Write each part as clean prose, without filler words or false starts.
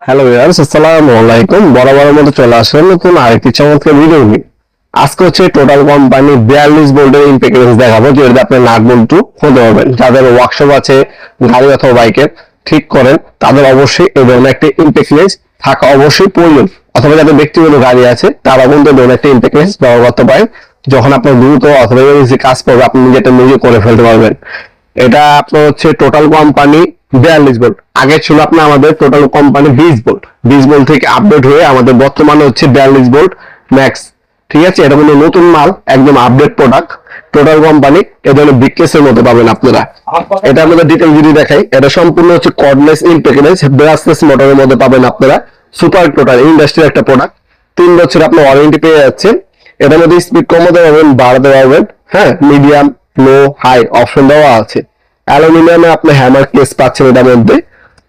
Hello viewers, আসসালামু আলাইকুম। বরাবরের মতো চলে আসলাম নতুন আরেকটি চমৎকার ভিডিও নিয়ে। আজকে হচ্ছে টোটাল কোম্পানি 42 ভোল্টের ইম্পিডেন্স দেখাবো, যেটাতে আপনি নাট বল্টু খুঁজে পাবেন। যাদের ওয়ার্কশপ আছে, গাড়ি অথবা বাইকের ঠিক করেন, তাদের অবশ্যই এই ধরনের একটা ইম্পিডেন্স থাকা অবশ্যই প্রয়োজন। অথবা যাদের ব্যক্তিগত গাড়ি আছে, তারা কিন্তু এই ধরনের একটা ইম্পিডেন্স ব্যবহার করতে পারেন। যখন আপনার দ্রুত অথবা ইমার্জেন্সি কাজ করবে, আপনি নিজেটা নিজে করে ফেলতে পারবেন। এটা আপনার হচ্ছে টোটাল কোম্পানি 42 ভোল্ট। আগে ছিল আপনার আমাদের টোটাল কোম্পানি 20 ভোল্ট। 20 ভোল্ট থেকে আপডেট হয়ে আমাদের বর্তমানে হচ্ছে 42 ভোল্ট ম্যাক্স। ঠিক আছে, এটা কিন্তু নতুন মাল, একদম আপডেট প্রোডাক্ট। টোটাল কোম্পানি এই ধরনের বিগকেসের মতো পাবেন আপনারা। এটা আমাদের ডিটেল যদি দেখাই, এটা সম্পূর্ণ হচ্ছে কর্ডলেস ইম্পিডেন্স ব্রাসলেস মোটরের মধ্যে পাবেন আপনারা। সুপার টোটাল ইন্ডাস্ট্রির একটা প্রোডাক্ট। 3 বছর আপনি ওয়ারেন্টি পেয়ে যাচ্ছেন। এটার মধ্যে স্পিড কমাতে পারবেন, বাড়াতে পারবেন। হ্যাঁ, মিডিয়াম, লো, হাই অপশন দেওয়া আছে। অ্যালুমিনিয়ামে আপনি হ্যামার কেস পাচ্ছেন এটার মধ্যে।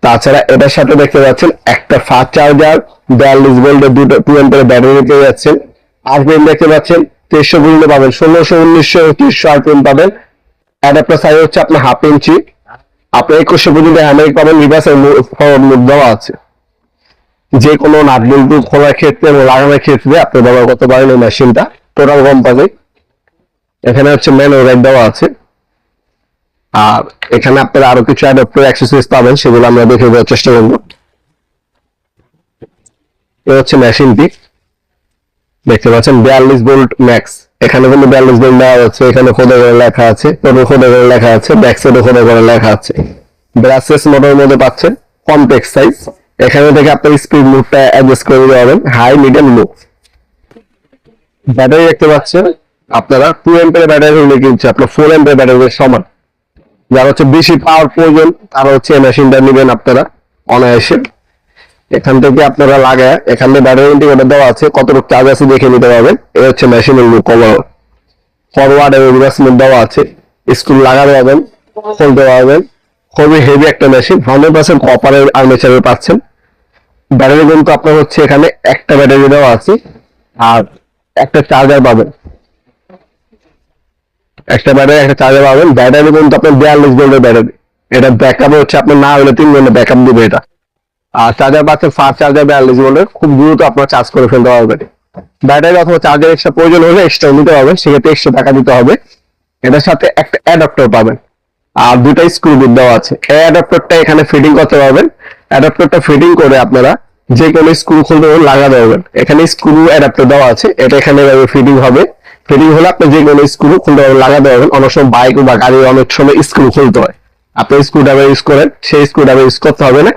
তাছাড়া এটার সাথে দেখতে পাচ্ছেন একটা ফাস্ট চার্জার, 42 ভোল্টের দুটো 2 অ্যাম্পিয়ার ব্যাটারি পেয়ে যাচ্ছেন। আরপিএম দেখতে পাচ্ছেন 2300 পর্যন্ত পাবেন, 1600, 1900, 2300 আরপিএম পাবেন। অ্যাডাপ্টার সাইজ হচ্ছে আপনার 1/2 ইঞ্চি। আপনি 2100 পর্যন্ত হ্যামার পাবেন, রিভার্স ফরওয়ার্ড মুভ দেওয়া আছে। যে কোনো নাট বল্টু খোলার ক্ষেত্রে এবং লাগানোর ক্ষেত্রে আপনি ব্যবহার করতে পারেন এই মেশিনটা। টোটাল কোম্পানি এখানে হচ্ছে ম্যানুয়াল রাইট দেওয়া আছে। আর এখানে আপনারা আরো কিছু অ্যাডাপ্টার অ্যাক্সেসরিজ পাবেন, সেগুলো আমরা দেখে দেওয়ার চেষ্টা করব। এই হচ্ছে মেশিনটি, দেখতে পাচ্ছেন 42 ভোল্ট ম্যাক্স। এখানে কিন্তু 42 ভোল্ট দেওয়া আছে, এখানে খোদা করে লেখা আছে, খোদা করে লেখা আছে, ব্যাক সাইডে খোদা করে লেখা আছে। ব্রাসলেস মোটরের মধ্যে পাচ্ছেন, কমপ্লেক্স সাইজ। এখানে থেকে আপনার স্পিড মুডটা অ্যাডজাস্ট করে দিতে পারবেন, হাই, মিডিয়াম, লো। ব্যাটারি দেখতে পাচ্ছেন আপনারা 2 অ্যাম্পিয়ার ব্যাটারি হলে কিন্তু আপনার 4 অ্যাম্পিয়ার ব্যাটারির সমান। যারা হচ্ছে বেশি পাওয়ার প্রয়োজন, তারা হচ্ছে এই মেশিনটা নেবেন আপনারা অনায়াসে। এখান থেকে আপনারা লাগায়, এখানে ব্যাটারি ইন্ডিকেটর দেওয়া আছে, কতটুকু চার্জ আছে দেখে নিতে পারবেন। এই হচ্ছে মেশিনের লুক ওভারঅল। ফরওয়ার্ড এবং রিভার্স মোড দেওয়া আছে। স্ক্রু লাগাতে পারবেন, খুলতে পারবেন। খুবই হেভি একটা মেশিন, 100% কপারের আর্মেচারের পাচ্ছেন। ব্যাটারি কিন্তু আপনার হচ্ছে এখানে একটা ব্যাটারি দেওয়া আছে, আর একটা চার্জার পাবেন। একটা ব্যাটারি, একটা চার্জার পাবেন। ব্যাটারি কিন্তু আপনার 42 ভোল্টের ব্যাটারি। এটা ব্যাকআপ হচ্ছে আপনার না হলে 3 ঘন্টা ব্যাকআপ দিবে এটা। আর চার্জার পাচ্ছেন ফাস্ট চার্জার 42 ভোল্টের, খুব দ্রুত আপনার চার্জ করে ফেলতে পারবেন। ব্যাটারি অথবা চার্জার এক্সট্রা প্রয়োজন হলে এক্সট্রা নিতে পারবেন, সেক্ষেত্রে এক্সট্রা টাকা দিতে হবে। এটার সাথে একটা অ্যাডাপ্টার পাবেন, আর দুটা স্ক্রু বিট দেওয়া আছে। এই অ্যাডাপ্টারটা এখানে ফিটিং করতে পারবেন। অ্যাডাপ্টারটা ফিটিং করে আপনারা যে কোনো স্ক্রু খুলতে লাগাতে পারবেন। এখানে স্ক্রু অ্যাডাপ্টার দেওয়া আছে, এটা এখানে ফিটিং হবে। ফিটিং হলে আপনি যে কোনো স্ক্রু খুলতে লাগাতে পারবেন। অনেক সময় বাইক বা গাড়ির অনেক সময় স্ক্রু খুলতে হয়, আপনি স্ক্রু ড্রাইভার ইউজ করেন, সেই স্ক্রু ড্রাইভার ইউজ করতে হবে না।